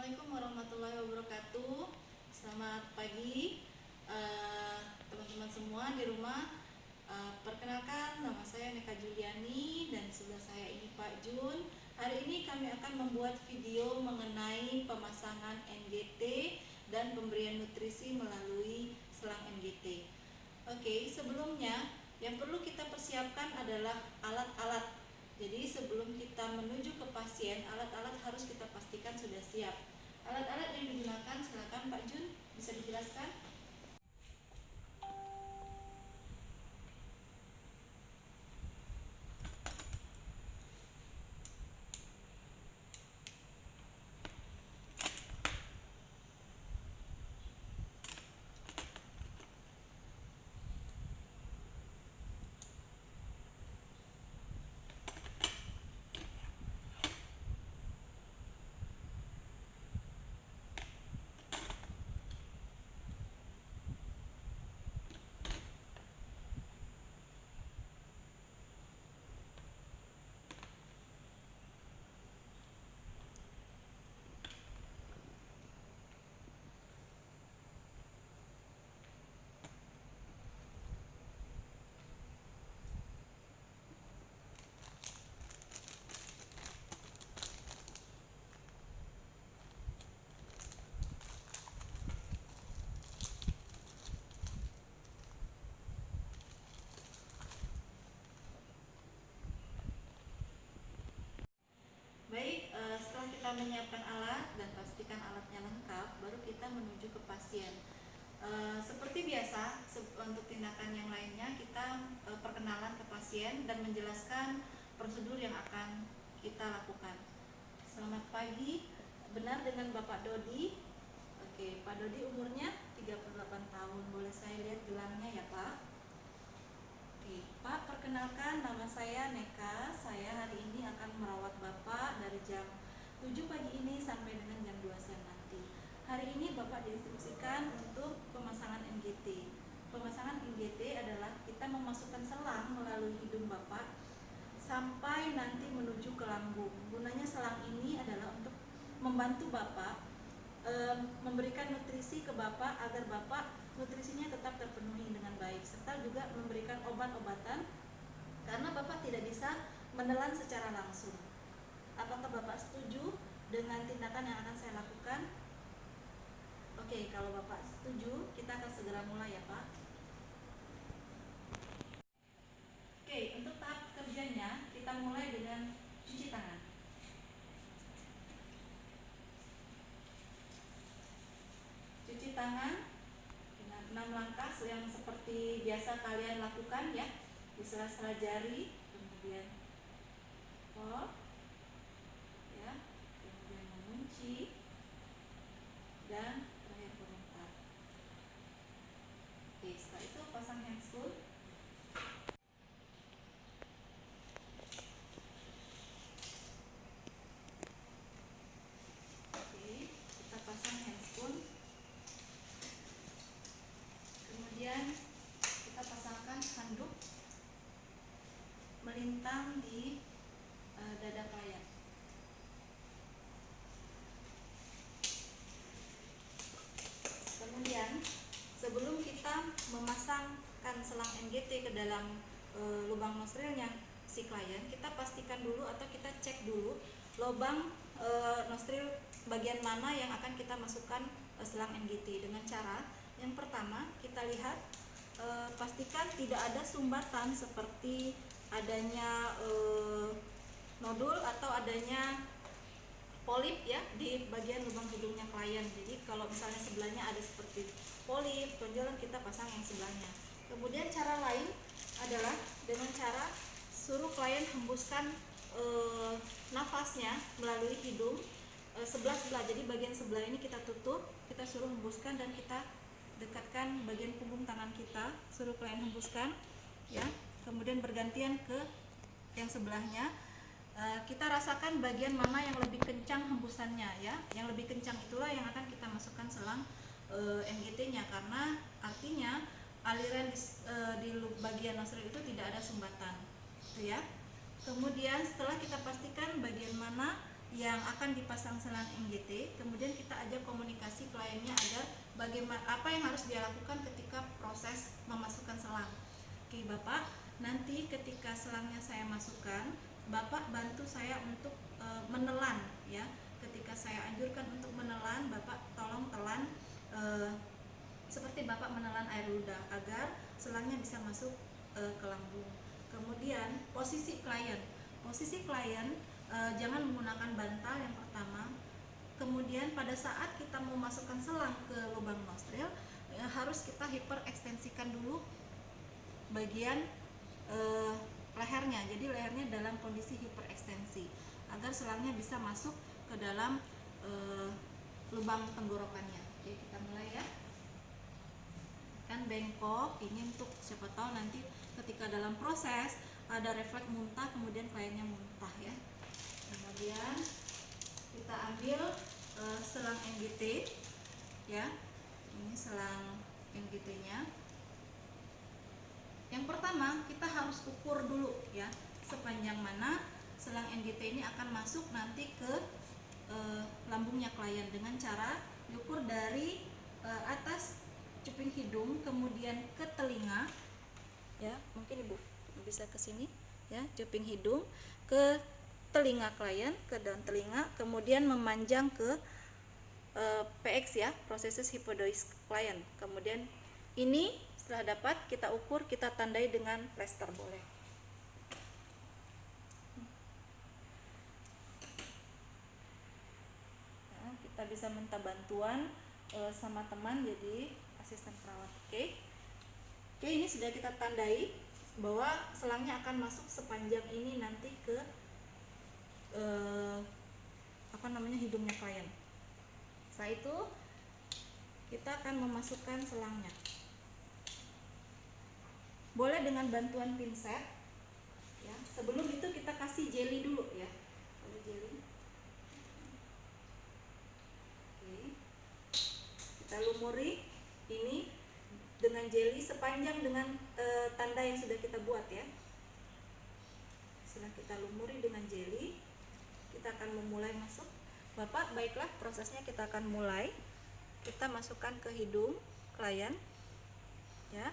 Assalamualaikum warahmatullahi wabarakatuh. Selamat pagi teman-teman semua di rumah. Perkenalkan, nama saya Neka Juliani dan sebelah saya ini Pak Jun. Hari ini kami akan membuat video mengenai pemasangan NGT dan pemberian nutrisi melalui selang NGT. Oke, sebelumnya yang perlu kita persiapkan adalah alat-alat. Jadi sebelum kita menuju ke pasien, alat-alat harus kita pastikan sudah siap. Alat-alat yang digunakan, silakan Pak Jun, bisa dijelaskan? Baik, setelah kita menyiapkan alat dan pastikan alatnya lengkap, baru kita menuju ke pasien. Seperti biasa, untuk tindakan yang lainnya kita perkenalan ke pasien dan menjelaskan prosedur yang akan kita lakukan. Selamat pagi, benar dengan Bapak Dodi. Oke, Pak Dodi umurnya 38 tahun. Boleh saya lihat gelangnya ya Pak? Oke, Pak, perkenalkan nama saya Neka. Saya hari ini akan merawat Bapak dari jam 7 pagi ini sampai dengan jam 2 siang nanti. Hari ini Bapak diinstruksikan untuk pemasangan NGT. Pemasangan NGT adalah kita memasukkan selang melalui hidung Bapak sampai nanti menuju ke lambung. Gunanya selang ini adalah untuk membantu Bapak memberikan nutrisi ke Bapak agar Bapak nutrisinya tetap terpenuhi dengan baik, serta juga memberikan obat-obatan karena Bapak tidak bisa menelan secara langsung. Apakah Bapak setuju dengan tindakan yang akan saya lakukan? Oke, kalau Bapak setuju, kita akan segera mulai ya Pak. Oke, untuk tahap kerjanya kita mulai dengan cuci tangan. Cuci tangan dengan 6 langkah yang seperti biasa kalian lakukan ya, di sela-sela jari, kemudian pol, ya, kemudian mengunci, dan terakhir komentar. Oke, setelah itu pasang handscoon. Oke, kita pasang handscoon. Kemudian kita pasangkan handuk melintang di dada klien. Kemudian sebelum kita memasangkan selang NGT ke dalam lubang nostrilnya si klien, kita pastikan dulu atau kita cek dulu lubang nostril bagian mana yang akan kita masukkan selang NGT dengan cara yang pertama kita lihat pastikan tidak ada sumbatan seperti adanya nodul atau adanya polip ya di bagian lubang hidungnya klien. Jadi kalau misalnya sebelahnya ada seperti polip, tonjolan, kita pasang yang sebelahnya. Kemudian cara lain adalah dengan cara suruh klien hembuskan nafasnya melalui hidung sebelah-sebelah. Jadi bagian sebelah ini kita tutup, kita suruh hembuskan dan kita dekatkan bagian punggung tangan kita, suruh klien hembuskan ya. Kemudian bergantian ke yang sebelahnya. Kita rasakan bagian mana yang lebih kencang hembusannya ya. Yang lebih kencang itulah yang akan kita masukkan selang NGT-nya, karena artinya aliran di bagian nostril itu tidak ada sumbatan, gitu ya. Kemudian setelah kita pastikan bagian mana yang akan dipasang selang NGT, kemudian kita ajak komunikasi kliennya agar bagaimana apa yang harus dia lakukan ketika proses memasukkan selang. Oke Bapak, nanti ketika selangnya saya masukkan, Bapak bantu saya untuk menelan ya. Ketika saya anjurkan untuk menelan, Bapak tolong telan seperti Bapak menelan air ludah agar selangnya bisa masuk ke lambung. Kemudian posisi klien. Posisi klien jangan menggunakan bantal yang pertama. Kemudian pada saat kita mau masukkan selang ke lubang nostril, harus kita hiperekstensikan dulu bagian lehernya. Jadi lehernya dalam kondisi hiperekstensi agar selangnya bisa masuk ke dalam lubang tenggorokannya. Oke, kita mulai ya. Kan bengkok, ini untuk siapa tahu nanti ketika dalam proses ada refleks muntah, kemudian kliennya muntah ya. Kemudian kita ambil selang NGT ya. Ini selang NGT-nya. Yang pertama kita harus ukur dulu ya, sepanjang mana selang NGT ini akan masuk nanti ke lambungnya klien dengan cara diukur dari atas cuping hidung kemudian ke telinga ya. Mungkin Ibu bisa ke sini ya, cuping hidung ke telinga klien, ke daun telinga, kemudian memanjang ke PX ya, prosesus hypodois klien. Kemudian ini setelah dapat kita ukur, kita tandai dengan plester boleh. Nah, kita bisa minta bantuan sama teman jadi asisten perawat. Oke, ini sudah kita tandai bahwa selangnya akan masuk sepanjang ini nanti ke hidungnya klien. Setelah itu kita akan memasukkan selangnya. Boleh dengan bantuan pinset ya. Sebelum itu kita kasih jelly dulu ya. Ada jelly. Oke. Kita lumuri ini dengan jelly sepanjang dengan tanda yang sudah kita buat ya. Setelah kita lumuri dengan jelly, kita akan memulai masuk. Bapak, baiklah, prosesnya kita akan mulai. Kita masukkan ke hidung klien ya,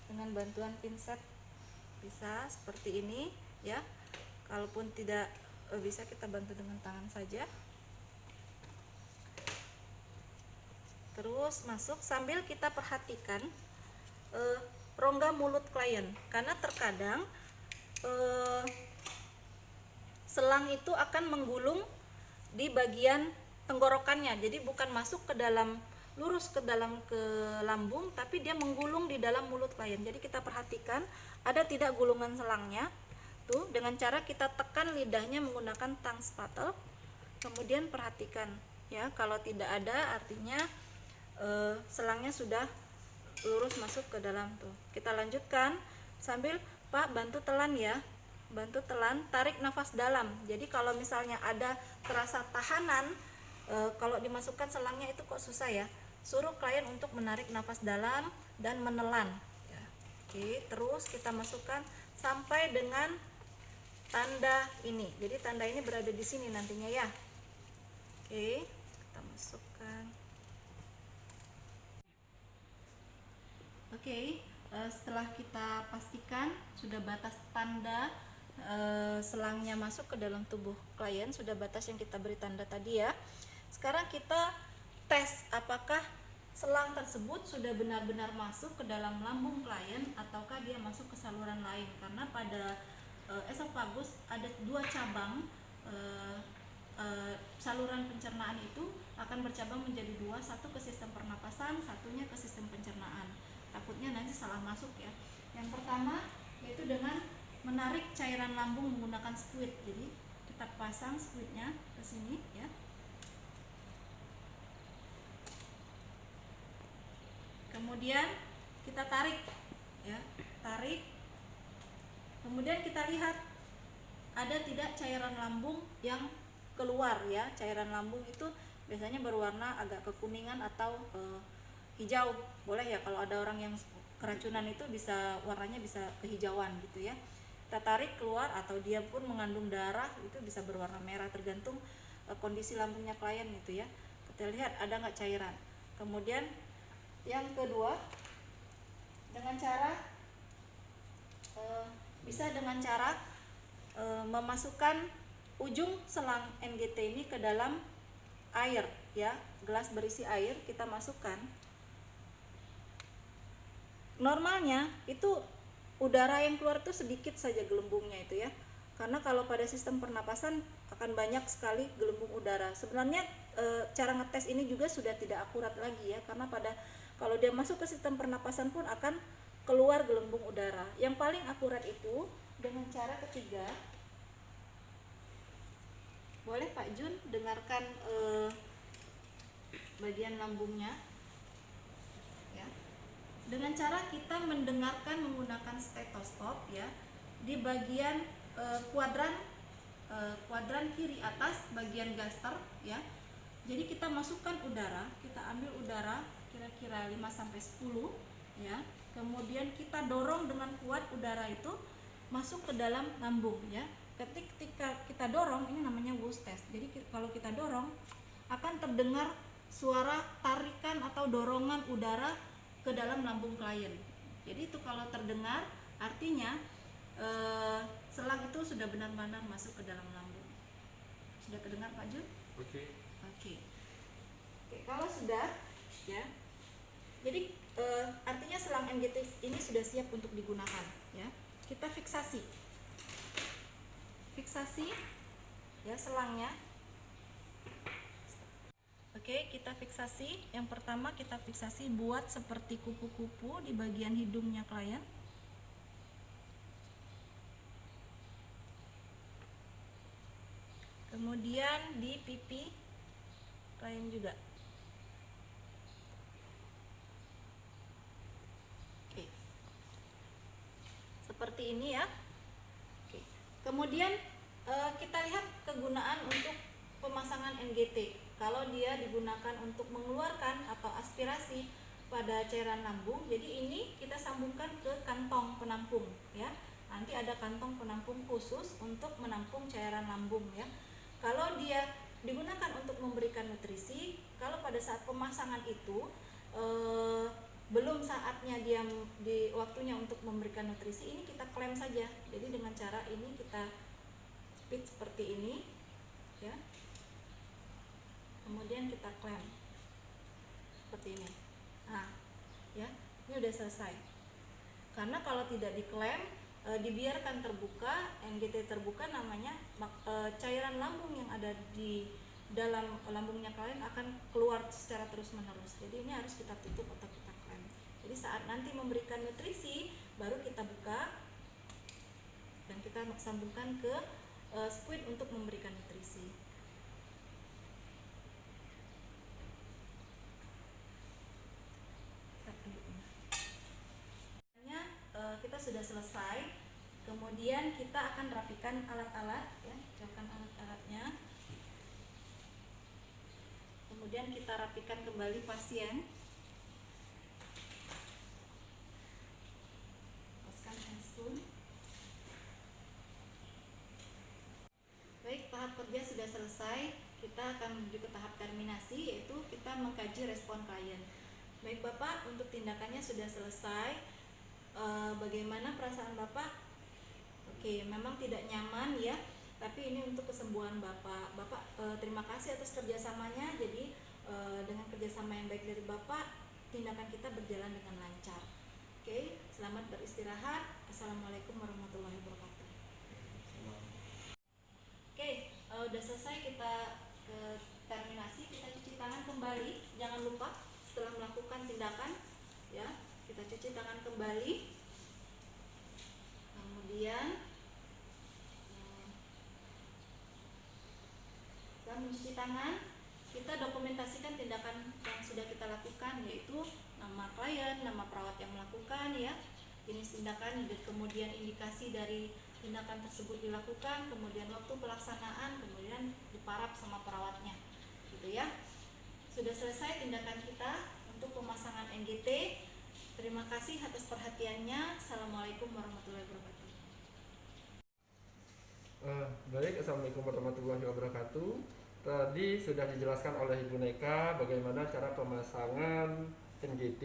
dengan bantuan pinset bisa seperti ini ya. Kalaupun tidak bisa, kita bantu dengan tangan saja. Terus masuk sambil kita perhatikan rongga mulut klien, karena terkadang selang itu akan menggulung di bagian tenggorokannya. Jadi bukan masuk ke dalam, lurus ke dalam ke lambung, tapi dia menggulung di dalam mulut klien. Jadi kita perhatikan ada tidak gulungan selangnya tuh, dengan cara kita tekan lidahnya menggunakan tang spatel. Kemudian perhatikan ya, kalau tidak ada artinya selangnya sudah lurus masuk ke dalam tuh. Kita lanjutkan sambil Pak bantu telan ya, bantu telan, tarik nafas dalam. Jadi kalau misalnya ada terasa tahanan, kalau dimasukkan selangnya itu kok susah ya, suruh klien untuk menarik nafas dalam dan menelan ya. Oke, terus kita masukkan sampai dengan tanda ini. Jadi tanda ini berada di sini nantinya ya. Oke, kita masukkan. Oke, setelah kita pastikan sudah batas tanda selangnya masuk ke dalam tubuh klien, sudah batas yang kita beri tanda tadi ya. Sekarang kita tes apakah selang tersebut sudah benar-benar masuk ke dalam lambung klien ataukah dia masuk ke saluran lain, karena pada esofagus ada dua cabang. Saluran pencernaan itu akan bercabang menjadi dua, satu ke sistem pernapasan, satunya ke sistem pencernaan. Takutnya nanti salah masuk ya. Yang pertama yaitu dengan menarik cairan lambung menggunakan squid. Jadi kita pasang squidnya ke sini ya. Kemudian kita tarik ya, tarik. Kemudian kita lihat ada tidak cairan lambung yang keluar ya. Cairan lambung itu biasanya berwarna agak kekuningan atau hijau. Boleh ya, kalau ada orang yang keracunan itu bisa warnanya bisa kehijauan gitu ya. Kita tarik keluar, atau dia pun mengandung darah itu bisa berwarna merah, tergantung kondisi lambungnya klien gitu ya. Kita lihat ada nggak cairan. Kemudian yang kedua, dengan cara bisa dengan cara memasukkan ujung selang NGT ini ke dalam air ya, gelas berisi air kita masukkan. Normalnya itu udara yang keluar itu sedikit saja gelembungnya itu ya, karena kalau pada sistem pernapasan akan banyak sekali gelembung udara. Sebenarnya cara ngetes ini juga sudah tidak akurat lagi ya, karena kalau dia masuk ke sistem pernapasan pun akan keluar gelembung udara. Yang paling akurat itu dengan cara ketiga. Boleh Pak Jun dengarkan bagian lambungnya ya. Dengan cara kita mendengarkan menggunakan stetoskop ya, di bagian kuadran kiri atas bagian gaster ya. Jadi kita masukkan udara, kita ambil udara kira-kira 5-10 ya. Kemudian kita dorong dengan kuat udara itu masuk ke dalam lambung ya. Ketika kita dorong, ini namanya Wurst test. Jadi kalau kita dorong akan terdengar suara tarikan atau dorongan udara ke dalam lambung klien. Jadi itu kalau terdengar artinya selang itu sudah benar-benar masuk ke dalam lambung. Sudah terdengar Pak Jun? Oke. Oke, kalau sudah ya, jadi artinya selang NGT ini sudah siap untuk digunakan ya. Kita fiksasi ya selangnya. Oke, kita fiksasi. Yang pertama kita fiksasi, buat seperti kupu-kupu di bagian hidungnya klien. Kemudian di pipi klien juga. Oke. Seperti ini ya. Oke. Kemudian kita lihat kegunaan untuk pemasangan NGT. Kalau dia digunakan untuk mengeluarkan atau aspirasi pada cairan lambung, jadi ini kita sambungkan ke kantong penampung ya. Nanti ada kantong penampung khusus untuk menampung cairan lambung ya. Kalau dia digunakan untuk memberikan nutrisi, kalau pada saat pemasangan itu belum saatnya dia di waktunya untuk memberikan nutrisi, ini kita klem saja. Jadi dengan cara ini kita speed seperti ini ya. Kemudian kita klem seperti ini. Nah, ya, ini udah selesai. Karena kalau tidak diklem, dibiarkan terbuka, NGT terbuka, namanya cairan lambung yang ada di dalam lambungnya klien akan keluar secara terus-menerus. Jadi ini harus kita tutup atau kita klem. Jadi saat nanti memberikan nutrisi, baru kita buka dan kita sambungkan ke squid untuk memberikan nutrisi. Kita sudah selesai. Kemudian kita akan rapikan alat-alat ya, siapkan alat-alatnya. Kemudian kita rapikan kembali pasien. Lepaskan handscoon. Baik, tahap kerja sudah selesai. Kita akan menuju ke tahap terminasi, yaitu kita mengkaji respon klien. Baik Bapak, untuk tindakannya sudah selesai. Bagaimana perasaan Bapak? Oke, memang tidak nyaman ya, tapi ini untuk kesembuhan Bapak. Bapak terima kasih atas kerjasamanya. Jadi dengan kerjasama yang baik dari Bapak, tindakan kita berjalan dengan lancar. Oke, selamat beristirahat. Assalamualaikum warahmatullahi wabarakatuh. Oke, udah selesai kita ke terminasi. Kita cuci tangan kembali. Jangan lupa setelah melakukan tindakan ya, kita cuci tangan kembali. Kemudian setelah mencuci tangan, kita dokumentasikan tindakan yang sudah kita lakukan, yaitu nama klien, nama perawat yang melakukan ya, jenis tindakan, dan kemudian indikasi dari tindakan tersebut dilakukan, kemudian waktu pelaksanaan, kemudian diparap sama perawatnya gitu ya. Sudah selesai tindakan kita untuk pemasangan NGT. Terima kasih atas perhatiannya. Assalamualaikum warahmatullahi wabarakatuh. Baik, Assalamualaikum warahmatullahi wabarakatuh. Tadi sudah dijelaskan oleh Ibu Neka bagaimana cara pemasangan NGT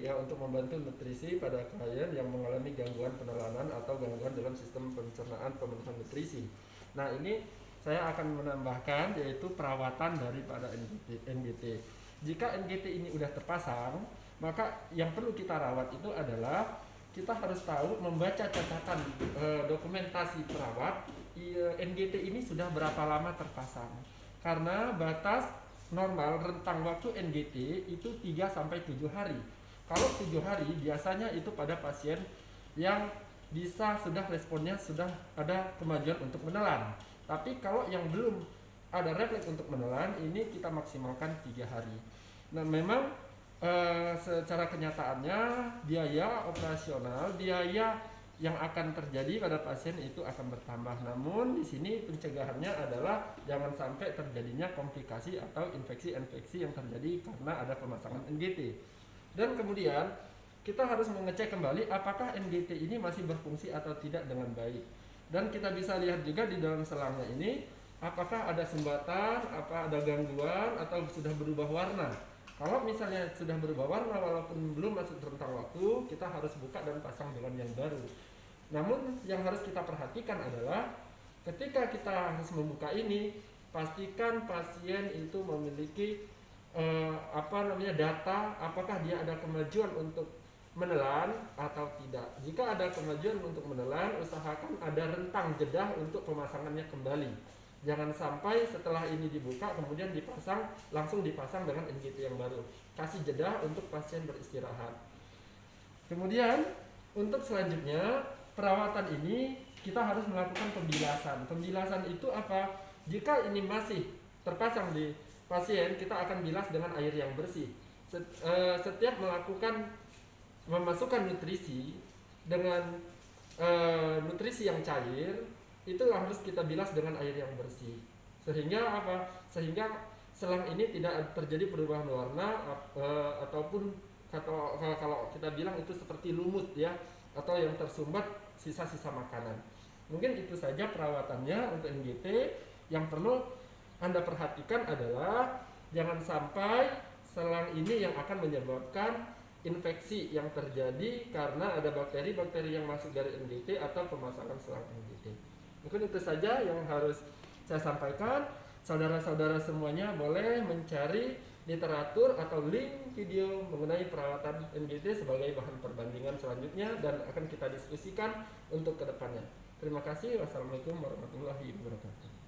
ya untuk membantu nutrisi pada klien yang mengalami gangguan penelanan atau gangguan dalam sistem pencernaan pemenuhan nutrisi. Nah, ini saya akan menambahkan yaitu perawatan daripada NGT. Jika NGT ini udah terpasang, maka yang perlu kita rawat itu adalah kita harus tahu membaca catatan dokumentasi perawat NGT ini sudah berapa lama terpasang. Karena batas normal rentang waktu NGT itu 3 sampai 7 hari. Kalau 7 hari biasanya itu pada pasien yang bisa sudah responnya sudah ada kemajuan untuk menelan. Tapi kalau yang belum ada refleks untuk menelan, ini kita maksimalkan 3 hari. Nah, memang secara kenyataannya biaya operasional, biaya yang akan terjadi pada pasien itu akan bertambah. Namun di sini pencegahannya adalah jangan sampai terjadinya komplikasi atau infeksi-infeksi yang terjadi karena ada pemasangan NGT. Dan kemudian kita harus mengecek kembali apakah NGT ini masih berfungsi atau tidak dengan baik. Dan kita bisa lihat juga di dalam selangnya ini apakah ada sumbatan, apa ada gangguan atau sudah berubah warna. Kalau misalnya sudah berubah warna walaupun belum masuk rentang waktu, kita harus buka dan pasang dengan yang baru. Namun yang harus kita perhatikan adalah ketika kita harus membuka ini, pastikan pasien itu memiliki data apakah dia ada kemajuan untuk menelan atau tidak. Jika ada kemajuan untuk menelan, usahakan ada rentang jeda untuk pemasangannya kembali. Jangan sampai setelah ini dibuka kemudian dipasang, langsung dipasang dengan NGT yang baru. Kasih jeda untuk pasien beristirahat. Kemudian untuk selanjutnya perawatan ini kita harus melakukan pembilasan. Pembilasan itu apa? Jika ini masih terpasang di pasien, kita akan bilas dengan air yang bersih. Setiap memasukkan nutrisi dengan nutrisi yang cair, itu harus kita bilas dengan air yang bersih. Sehingga apa? Sehingga selang ini tidak terjadi perubahan warna ataupun kalau kita bilang itu seperti lumut ya, atau yang tersumbat sisa-sisa makanan. Mungkin itu saja perawatannya untuk NGT. Yang perlu Anda perhatikan adalah jangan sampai selang ini yang akan menyebabkan infeksi yang terjadi karena ada bakteri-bakteri yang masuk dari NGT atau pemasangan selang NGT. Mungkin itu saja yang harus saya sampaikan. Saudara-saudara semuanya boleh mencari literatur atau link video mengenai perawatan NGT sebagai bahan perbandingan selanjutnya dan akan kita diskusikan untuk kedepannya. Terima kasih. Wassalamualaikum warahmatullahi wabarakatuh.